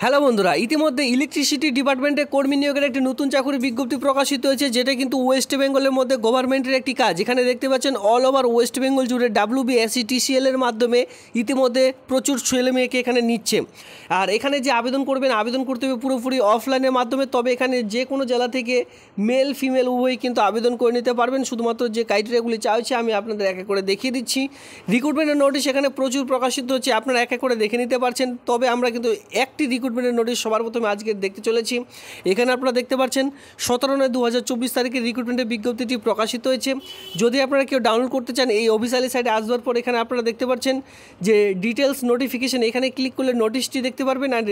Hello বন্ধুরা, ইতিমধ্যে electricity ডিপার্টমেন্টে কর্মী নিয়োগের একটি নতুন চাকরির বিজ্ঞপ্তি প্রকাশিত হয়েছে, যেটা কিন্তু ওয়েস্ট বেঙ্গলের মধ্যে গভর্নমেন্টের একটি কাজ। এখানে দেখতে পাচ্ছেন অল ওভার ওয়েস্ট বেঙ্গল জুড়ে WBSETCL এর মাধ্যমে ইতিমধ্যে প্রচুর ছেলে মেয়েকে এখানে নিচ্ছে। আর এখানে যে আবেদন করবেন, আবেদন করতে হবে পুরোপুরি অফলাইনের মাধ্যমে। তবে এখানে যে কোনো জেলা থেকে মেল ফিমেল উভয়ই কিন্তু আবেদন করে নিতে পারবেন। শুধুমাত্র যে ক্রাইটেরিয়াগুলি চাওয়া হচ্ছে আমি আপনাদের এক এক করে দেখিয়ে দিচ্ছি। রিক্রুটমেন্টের নোটিশ এখানে প্রচুর প্রকাশিত হচ্ছে, আপনারা এক এক করে দেখে নিতে পারছেন। তবে আমরা কিন্তু একটি রিক্রুটমেন্টের নোটিশ সবার প্রথমে আজকে দেখতে চলেছি। এখানে আপনারা দেখতে পাচ্ছেন 17/9/2024 তারিখে রিক্রুটমেন্টের বিজ্ঞপ্তিটি প্রকাশিত হয়েছে। যদি আপনারা কেউ ডাউনলোড করতে চান, এই অফিসিয়ালি সাইটে আসবার পর এখানে আপনারা দেখতে পাচ্ছেন যে ডিটেলস নোটিফিকেশন, এখানে ক্লিক করলে নোটিশটি দেখতে পারবেন। আর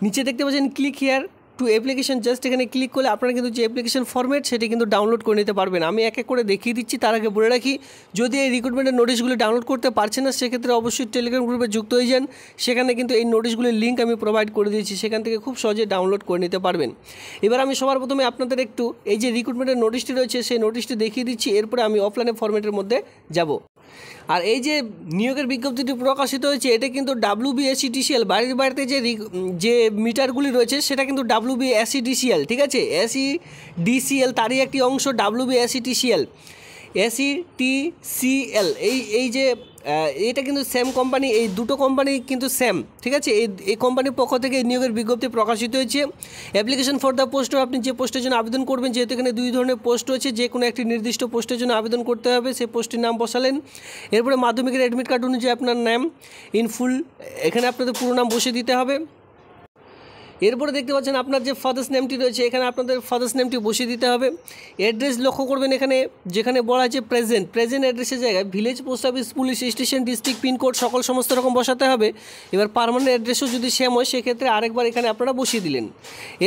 নিচে দেখতে পাচ্ছেন click here two application, just এখানে ক্লিক করলে আপনারা কিন্তু যে অ্যাপ্লিকেশন ফরম্যাট সেটি কিন্তু ডাউনলোড করে নিতে পারবেন। আমি এক এক করে দেখিয়ে দিচ্ছি। তার আগে বলে রাখি, যদি এই রিক্রুটমেন্টের নোটিশগুলি ডাউনলোড করতে পারছেন না, সেক্ষেত্রে অবশ্যই টেলিগ্রাম গ্রুপে যুক্ত হয়ে যান। সেখানে কিন্তু এই নোটিশগুলির লিঙ্ক আমি প্রোভাইড করে দিয়েছি, সেখান থেকে খুব সহজে ডাউনলোড করে নিতে পারবেন। এবার আমি সবার প্রথমে আপনাদের একটু এই যে রিক্রুটমেন্টের নোটিশটি রয়েছে সেই নোটিশটি দেখিয়ে দিচ্ছি, এরপরে আমি অফলাইনে ফরম্যাটের মধ্যে যাব। আর এই যে নিয়োগের বিজ্ঞপ্তিটি প্রকাশিত হয়েছে, এটা কিন্তু WBSETCL বাড়ির বাড়িতে যে মিটারগুলি রয়েছে সেটা কিন্তু WBSETCL, ঠিক আছে। SEDCL তারই একটি অংশ WBSETCL। SETCL এই যে এটা কিন্তু সেম কোম্পানি, এই দুটো কোম্পানি কিন্তু সেম, ঠিক আছে। এই কোম্পানির পক্ষ থেকে এই নিয়োগের বিজ্ঞপ্তি প্রকাশিত হয়েছে। অ্যাপ্লিকেশন ফর দ্য পোস্ট, আপনি যে পোস্টের জন্য আবেদন করবেন, যেহেতু এখানে দুই ধরনের পোস্ট রয়েছে, যে কোনো একটি নির্দিষ্ট পোস্টের জন্য আবেদন করতে হবে, সেই পোস্টের নাম বসালেন। এরপরে মাধ্যমিকের অ্যাডমিট কার্ড অনুযায়ী আপনার নাম ইন ফুল, এখানে আপনাদের পুরো নাম বসিয়ে দিতে হবে। এরপরে দেখতে পাচ্ছেন আপনার যে ফাদার্স নেমটি রয়েছে, এখানে আপনাদের ফাদার্স নেমটি বসিয়ে দিতে হবে। অ্যাড্রেস লক্ষ্য করবেন, এখানে যেখানে বলা আছে প্রেজেন্ট অ্যাড্রেসের জায়গায় village, post office, police station, district, pincode সমস্ত রকম বসাতে হবে। এবার পার্মানেন্ট অ্যাড্রেসও যদি সেম হয়, সেক্ষেত্রে আরেকবার এখানে আপনারা বসিয়ে দিলেন।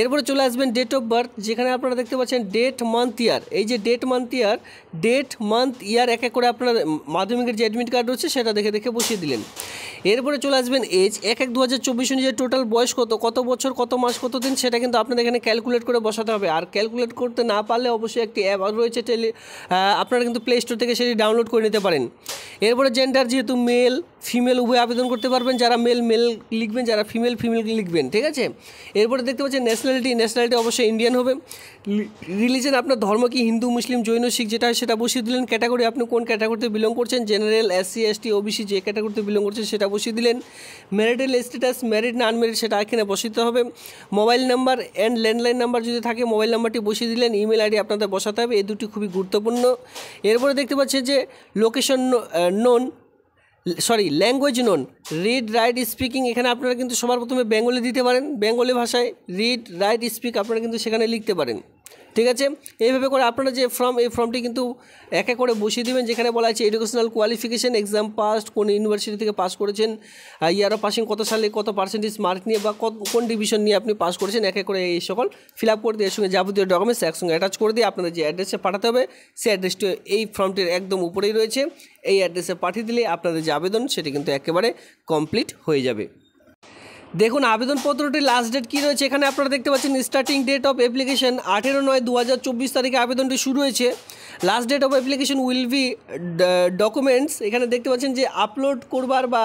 এরপরে চলে আসবেন ডেট অফ বার্থ, যেখানে আপনারা দেখতে পাচ্ছেন ডেট, মান্থ, ইয়ার। এই যে ডেট, মান্থ, ইয়ার এক এক করে আপনার মাধ্যমিকের যে অ্যাডমিট কার্ড রয়েছে সেটা দেখে দেখে বসিয়ে দিলেন। এরপরে চলে আসবেন এজ, 1/1/2024 অনুযায়ী টোটাল বয়স কত বছর, কত মাস, কত দিন, সেটা কিন্তু আপনাদের এখানে ক্যালকুলেট করে বসাতে হবে। আর ক্যালকুলেট করতে না পারলে অবশ্যই একটি অ্যাপ রয়েছে আপনারা কিন্তু প্লে স্টোর থেকে সেটি ডাউনলোড করে নিতে পারেন। এরপরে জেন্ডার, যেহেতু মেল ফিমেল উভয় আবেদন করতে পারবেন, যারা মেল লিখবেন, যারা ফিমেল লিখবেন, ঠিক আছে। এরপরে দেখতে পাচ্ছেন ন্যাশনালিটি অবশ্যই ইন্ডিয়ান হবে। রিলিজন, আপনার ধর্ম কি হিন্দু, মুসলিম, জৈন, শিখ, যেটা সেটা বসিয়ে দিলেন। ক্যাটাগরি, আপনি কোন ক্যাটাগরিতে বিলং করছেন, জেনারেল, SC ST OBC, যে ক্যাটাগরিতে বিলং করছেন সেটা বসিয়ে দিলেন। ম্যারিটাল স্ট্যাটাস, ম্যারিড না আনম্যারিড, সেটা এখানে বসাতে হবে। Mobile number and landline number যদি থাকে, মোবাইল নাম্বারটি বসিয়ে দিলেন। ইমেল ID আপনাদের বসাতে হবে, এই দুটি খুবই গুরুত্বপূর্ণ। এরপরে দেখতে পাচ্ছেন যে location language known, read write speaking, এখানে আপনারা কিন্তু সবার প্রথমে বেঙ্গলি দিতে পারেন। বেঙ্গলি ভাষায় রিড রাইট স্পিক আপনারা কিন্তু সেখানে লিখতে পারেন, ঠিক আছে। এইভাবে করে আপনারা যে এই ফর্মটি কিন্তু এক এক করে বসিয়ে দেবেন, যেখানে বলা আছে এডুকেশনাল কোয়ালিফিকেশান, এক্সাম পাস, কোন ইউনিভার্সিটি থেকে পাস করেছেন, ইয়ার অফ পাসিং কত সালে, কত পার্সেন্টেজ মার্ক নিয়ে বা কোন ডিভিশন নিয়ে আপনি পাস করেছেন, এক এক করে এই সকল ফিল আপ করে দিয়ে এর সঙ্গে যাবতীয় ডকুমেন্টস একসঙ্গে অ্যাটাচ করে দিয়ে আপনাদের যে অ্যাড্রেসে পাঠাতে হবে, সেই অ্যাড্রেসটি এই ফর্মটির একদম উপরেই রয়েছে। এই অ্যাড্রেসে পাঠিয়ে দিলে আপনাদের যে আবেদন সেটি কিন্তু একেবারে কমপ্লিট হয়ে যাবে। দেখুন আবেদনপত্রটির লাস্ট ডেট কী রয়েছে, এখানে আপনারা দেখতে পাচ্ছেন স্টার্টিং ডেট অফ অ্যাপ্লিকেশন 18/9/2024 তারিখে আবেদনটি শুরু হয়েছে। Last date of application will be documents, এখানে দেখতে পাচ্ছেন যে আপলোড করবার বা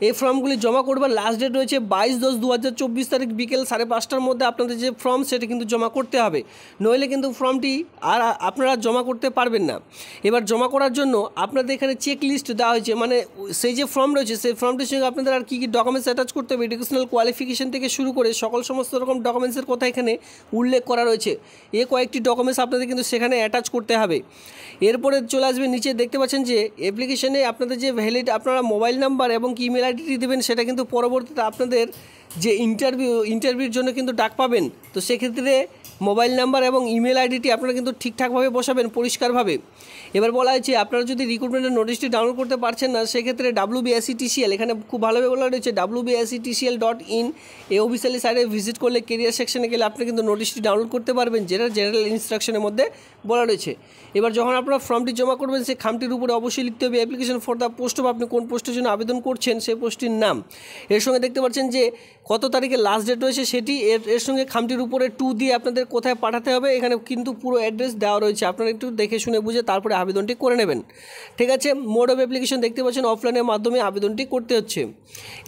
এই ফর্মগুলি জমা করবার লাস্ট ডেট রয়েছে 22/10/2024 তারিখ বিকেল 5:30টার মধ্যে আপনাদের যে ফর্ম সেটা কিন্তু জমা করতে হবে, নইলে কিন্তু ফর্মটি আর আপনারা জমা করতে পারবেন না। এবার জমা করার জন্য আপনাদের এখানে চেক লিস্ট দেওয়া হয়েছে, মানে সেই যে ফর্ম রয়েছে সেই ফর্মটির সঙ্গে আপনাদের আর কী কী ডকুমেন্টস অ্যাটাচ করতে হবে, এডুকেশনাল কোয়ালিফিকেশান থেকে শুরু করে সমস্ত রকম ডকুমেন্টসের কথা এখানে উল্লেখ করা রয়েছে। কয়েকটি ডকুমেন্টস আপনাদের কিন্তু সেখানে অ্যাটাচ করতে হবে। এরপরে চলে আসবে নিচে, দেখতে পাচ্ছেন যে অ্যাপ্লিকেশনে আপনাদের যে ভ্যালিড আপনারা মোবাইল নাম্বার এবং ইমেল আইডিটি দেবেন, সেটা কিন্তু পরবর্তীতে আপনাদের যে ইন্টারভিউর জন্য কিন্তু ডাক পাবেন। তো সেক্ষেত্রে মোবাইল নাম্বার এবং ইমেল আইডিটি আপনারা কিন্তু ঠিকঠাকভাবে বসাবেন, পরিষ্কারভাবে। এবার বলা হয়েছে আপনারা যদি রিক্রুটমেন্টের নোটিশটি ডাউনলোড করতে পারছেন না, সেক্ষেত্রে WBSETCL, এখানে খুব ভালোভাবে বলা রয়েছে WBSETCL.in, এই অফিসিয়ালি সাইটে ভিজিট করলে কেরিয়ার সেকশনে গেলে আপনি কিন্তু নোটিশটি ডাউনলোড করতে পারবেন, যেটা জেনারেল ইনস্ট্রাকশনের মধ্যে বলা রয়েছে। এবার যখন আপনারা ফর্মটি জমা করবেন, সেই খামটির উপরে অবশ্যই লিখতে হবে application for the post of, আপনি কোন পোস্টের জন্য আবেদন করছেন সেই পোস্টটির নাম। এর সঙ্গে দেখতে পাচ্ছেন যে কত তারিখে লাস্ট ডেট রয়েছে সেটি, এর সঙ্গে খামটির উপরে 2 দিয়ে আপনাদের কোথায় পাঠাতে হবে এখানে কিন্তু পুরো অ্যাড্রেস দেওয়া রয়েছে। আপনারা একটু দেখে শুনে বুঝে তারপরে আবেদনটি করে নেবেন। ঠিক আছে, মোড অফ অ্যাপ্লিকেশন দেখতে পাচ্ছেন অফলাইনের মাধ্যমে আবেদনটি করতে হচ্ছে।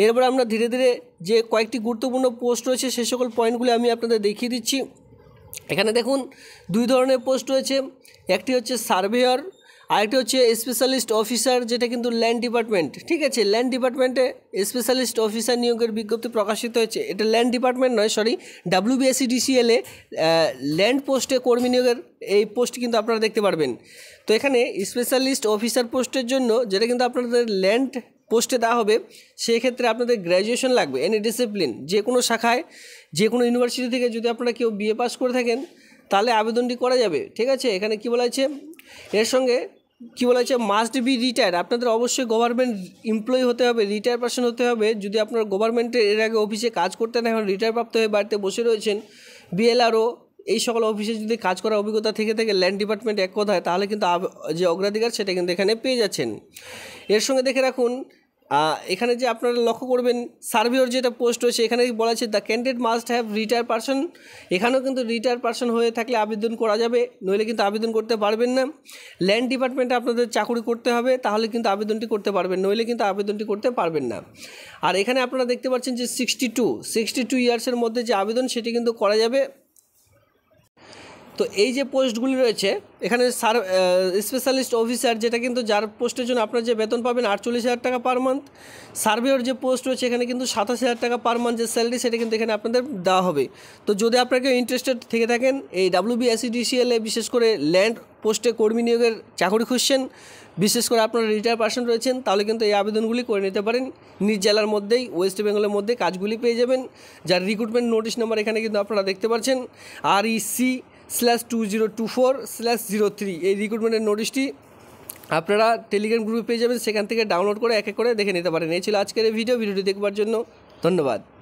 এরপর আমরা ধীরে ধীরে যে কয়েকটি গুরুত্বপূর্ণ পোস্ট রয়েছে সে সকল পয়েন্টগুলি আমি আপনাদের দেখিয়ে দিচ্ছি। এখানে দেখুন 2 ধরনের পোস্ট রয়েছে, একটি হচ্ছে সার্ভেয়ার, আরেকটি হচ্ছে স্পেশালিস্ট অফিসার, যেটা কিন্তু ল্যান্ড ডিপার্টমেন্ট। ঠিক আছে, ল্যান্ড ডিপার্টমেন্টে স্পেশালিস্ট অফিসার নিয়োগের বিজ্ঞপ্তি প্রকাশিত হয়েছে। এটা ল্যান্ড ডিপার্টমেন্ট নয়, সরি, WBSEDCL-এ ল্যান্ড পোস্টে কর্মী নিয়োগের এই পোস্ট কিন্তু আপনারা দেখতে পারবেন। তো এখানে স্পেশালিস্ট অফিসার পোস্টের জন্য যেটা কিন্তু আপনাদের ল্যান্ড পোস্টে দেওয়া হবে, সেক্ষেত্রে আপনাদের গ্র্যাজুয়েশন লাগবে, এনি ডিসিপ্লিন, যে কোনো শাখায় যে কোনো ইউনিভার্সিটি থেকে যদি আপনারা কেউ BA পাস করে থাকেন তাহলে আবেদনটি করা যাবে। ঠিক আছে, এখানে কি বলা হয়েছে, এর সঙ্গে কি বলা হয়েছে, মাস্ট বি রিটায়ার্ড, আপনাদের অবশ্যই গভর্নমেন্ট এমপ্লয়ি হতে হবে, রিটায়ার পার্সন হতে হবে। যদি আপনারা গভর্নমেন্টের এর আগে অফিসে কাজ করতেন, এখন রিটায়ার প্রাপ্ত হয়ে বাড়িতে বসে রয়েছেন, BLRO এই সকল অফিসে যদি কাজ করার অভিজ্ঞতা থেকে থাকে ল্যান্ড ডিপার্টমেন্ট এক কথায়, তাহলে কিন্তু যে অগ্রাধিকার সেটা কিন্তু এখানে পেয়ে যাচ্ছেন। এর সঙ্গে দেখে রাখুন এখানে যে আপনারা লক্ষ্য করবেন সার্ভেয়র যেটা পোস্ট রয়েছে, এখানে বলা আছে the candidate must have retire person. এখানেও কিন্তু রিটায়ার পার্সন হয়ে থাকলে আবেদন করা যাবে, নইলে কিন্তু আবেদন করতে পারবেন না। ল্যান্ড ডিপার্টমেন্টে আপনাদের চাকরি করতে হবে, তাহলে কিন্তু আবেদনটি করতে পারবেন, নইলে কিন্তু আবেদনটি করতে পারবেন না। আর এখানে আপনারা দেখতে পাচ্ছেন যে 62 ইয়ার্সের মধ্যে যে আবেদন সেটি কিন্তু করা যাবে। তো এই যে পোস্টগুলি রয়েছে এখানে স্পেশালিস্ট অফিসার, যেটা কিন্তু যার পোস্টের জন্য আপনারা যে বেতন পাবেন 48,000 টাকা পার মান্থ। সার্ভেয়র যে পোস্ট রয়েছে এখানে কিন্তু 27,000 টাকা পার মান্থ যে স্যালারি সেটা কিন্তু এখানে আপনাদের দেওয়া হবে। তো যদি আপনাকে ইন্টারেস্টেড থেকে থাকেন এই WBSEDCL-এ বিশেষ করে ল্যান্ড পোস্টে কর্মী নিয়োগের চাকরি খুঁজছেন, বিশেষ করে আপনারা রিটায়ার পার্সন রয়েছেন, তাহলে কিন্তু এই আবেদনগুলি করে নিতে পারেন। নিজ জেলার মধ্যেই ওয়েস্ট বেঙ্গলের মধ্যে কাজগুলি পেয়ে যাবেন, যার রিক্রুটমেন্ট নোটিশ নাম্বার এখানে কিন্তু আপনারা দেখতে পাচ্ছেন REC/2024/03। এই রিক্রুটমেন্টের নোটিশটি আপনারা টেলিগ্রাম গ্রুপে পেয়ে যাবেন, সেখান থেকে ডাউনলোড করে এক এক করে দেখে নিতে পারেন। এই ছিল আজকের এই ভিডিওটি দেখবার জন্য ধন্যবাদ।